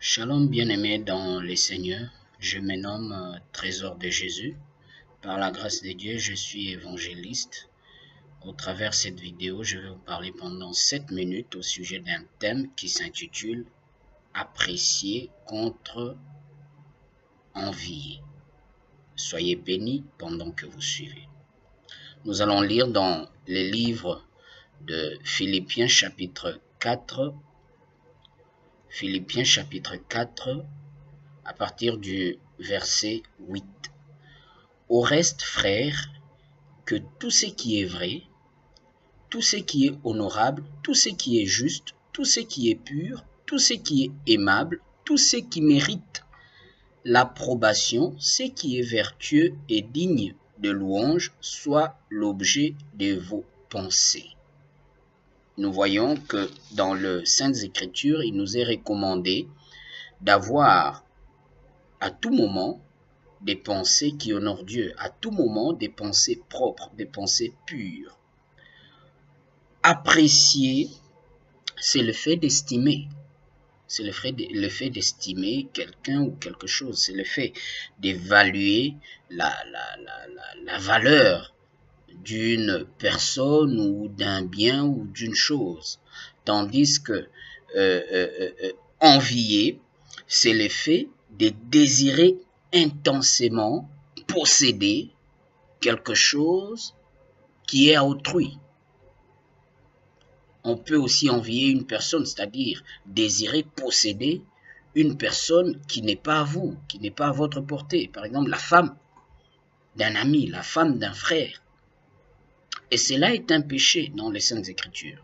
Shalom bien-aimés dans les Seigneurs, je me nomme Trésor de Jésus. Par la grâce de Dieu, je suis évangéliste. Au travers de cette vidéo, je vais vous parler pendant 7 minutes au sujet d'un thème qui s'intitule « Apprécier contre envier ». Soyez bénis pendant que vous suivez. Nous allons lire dans les livres de Philippiens chapitre 4, à partir du verset 8. Au reste, frères, que tout ce qui est vrai, tout ce qui est honorable, tout ce qui est juste, tout ce qui est pur, tout ce qui est aimable, tout ce qui mérite l'approbation, ce qui est vertueux et digne de louange, soit l'objet de vos pensées. Nous voyons que dans les Saintes Écritures, il nous est recommandé d'avoir à tout moment des pensées qui honorent Dieu, à tout moment des pensées propres, des pensées pures. Apprécier, c'est le fait d'estimer. C'est le fait d'estimer quelqu'un ou quelque chose. C'est le fait d'évaluer la valeur d'une personne ou d'un bien ou d'une chose. Tandis que envier, c'est le fait de désirer intensément posséder quelque chose qui est à autrui. On peut aussi envier une personne, c'est-à-dire désirer posséder une personne qui n'est pas à vous, qui n'est pas à votre portée. Par exemple, la femme d'un ami, la femme d'un frère. Et cela est un péché dans les Saintes Écritures.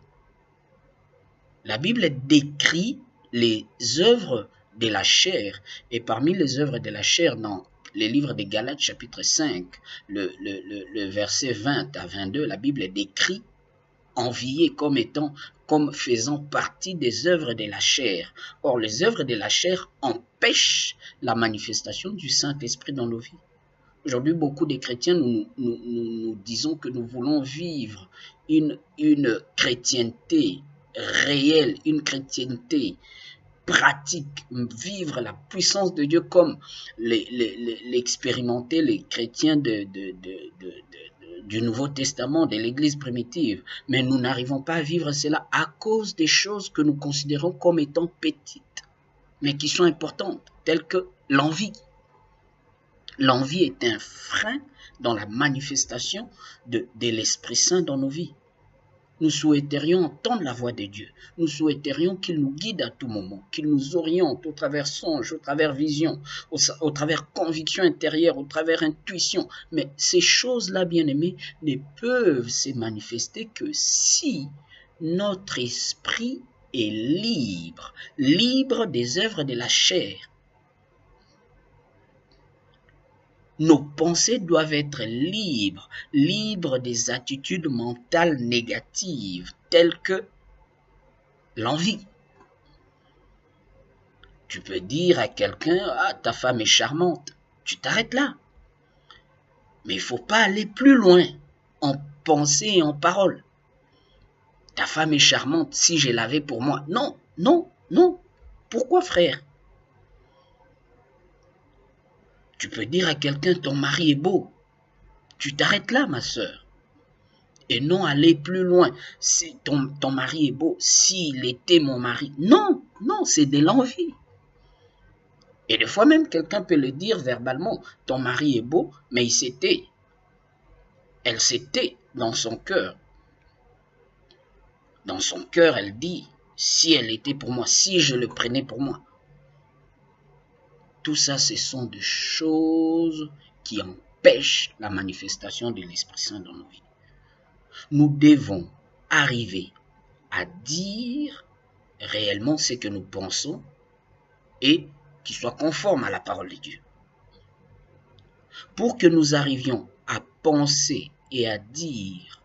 La Bible décrit les œuvres de la chair, et parmi les œuvres de la chair, dans les livres de Galates chapitre 5, le verset 20 à 22, la Bible décrit envier comme faisant partie des œuvres de la chair. Or, les œuvres de la chair empêchent la manifestation du Saint-Esprit dans nos vies. Aujourd'hui, beaucoup de chrétiens, nous disons que nous voulons vivre une chrétienté réelle, une chrétienté pratique, vivre la puissance de Dieu comme l'expérimentaient les chrétiens du Nouveau Testament, de l'Église primitive. Mais nous n'arrivons pas à vivre cela à cause des choses que nous considérons comme étant petites, mais qui sont importantes, telles que l'envie. L'envie est un frein dans la manifestation de l'Esprit Saint dans nos vies. Nous souhaiterions entendre la voix de Dieu. Nous souhaiterions qu'il nous guide à tout moment, qu'il nous oriente au travers songe, au travers vision, au travers conviction intérieure, au travers intuition. Mais ces choses-là, bien-aimés, ne peuvent se manifester que si notre esprit est libre, libre des œuvres de la chair. Nos pensées doivent être libres, libres des attitudes mentales négatives, telles que l'envie. Tu peux dire à quelqu'un, « Ah, ta femme est charmante », tu t'arrêtes là. Mais il ne faut pas aller plus loin en pensée et en parole. Ta femme est charmante si je l'avais pour moi. Non, non, non. Pourquoi, frère? Tu peux dire à quelqu'un, ton mari est beau. Tu t'arrêtes là, ma sœur. Et non aller plus loin. Si ton mari est beau, s'il était mon mari. Non, non, c'est de l'envie. Et des fois même, quelqu'un peut le dire verbalement, ton mari est beau, mais elle s'était dans son cœur. Dans son cœur, elle dit, si elle était pour moi, si je le prenais pour moi. Tout ça, ce sont des choses qui empêchent la manifestation de l'Esprit Saint dans nos vies. Nous devons arriver à dire réellement ce que nous pensons et qui soit conforme à la parole de Dieu. Pour que nous arrivions à penser et à dire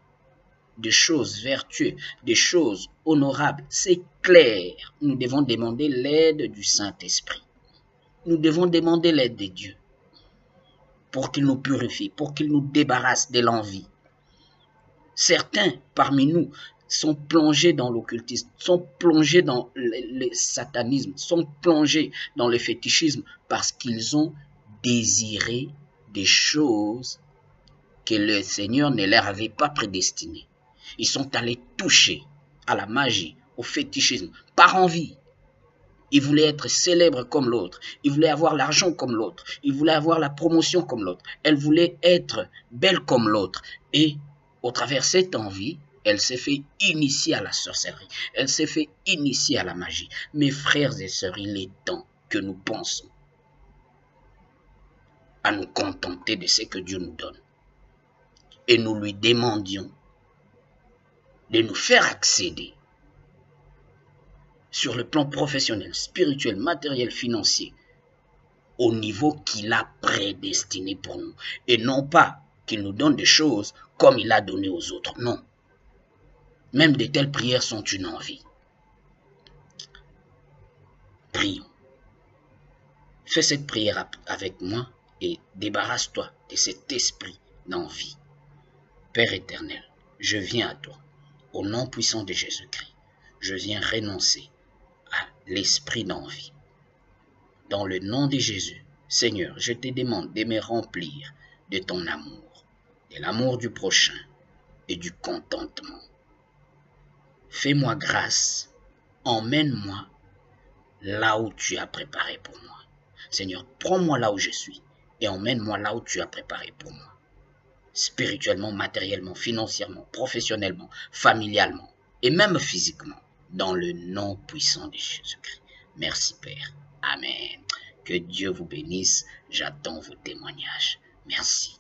des choses vertueuses, des choses honorables, c'est clair. Nous devons demander l'aide du Saint-Esprit. Nous devons demander l'aide de Dieu pour qu'il nous purifie, pour qu'il nous débarrasse de l'envie. Certains parmi nous sont plongés dans l'occultisme, sont plongés dans le satanisme, sont plongés dans le fétichisme parce qu'ils ont désiré des choses que le Seigneur ne leur avait pas prédestinées. Ils sont allés toucher à la magie, au fétichisme, par envie. Ils voulaient être célèbres comme l'autre. Ils voulaient avoir l'argent comme l'autre. Ils voulaient avoir la promotion comme l'autre. Elle voulait être belle comme l'autre. Et au travers de cette envie, elle s'est fait initier à la sorcellerie. Elle s'est fait initier à la magie. Mes frères et sœurs, il est temps que nous pensons à nous contenter de ce que Dieu nous donne. Et nous lui demandions de nous faire accéder sur le plan professionnel, spirituel, matériel, financier, au niveau qu'il a prédestiné pour nous. Et non pas qu'il nous donne des choses comme il a donné aux autres. Non. Même de telles prières sont une envie. Prions. Fais cette prière avec moi et débarrasse-toi de cet esprit d'envie. Père éternel, je viens à toi, au nom puissant de Jésus-Christ. Je viens renoncer à l'esprit d'envie. Dans le nom de Jésus, Seigneur, je te demande de me remplir de ton amour, de l'amour du prochain et du contentement. Fais-moi grâce, emmène-moi là où tu as préparé pour moi. Seigneur, prends-moi là où je suis et emmène-moi là où tu as préparé pour moi. Spirituellement, matériellement, financièrement, professionnellement, familialement et même physiquement, dans le nom puissant de Jésus-Christ. Merci Père. Amen. Que Dieu vous bénisse. J'attends vos témoignages. Merci.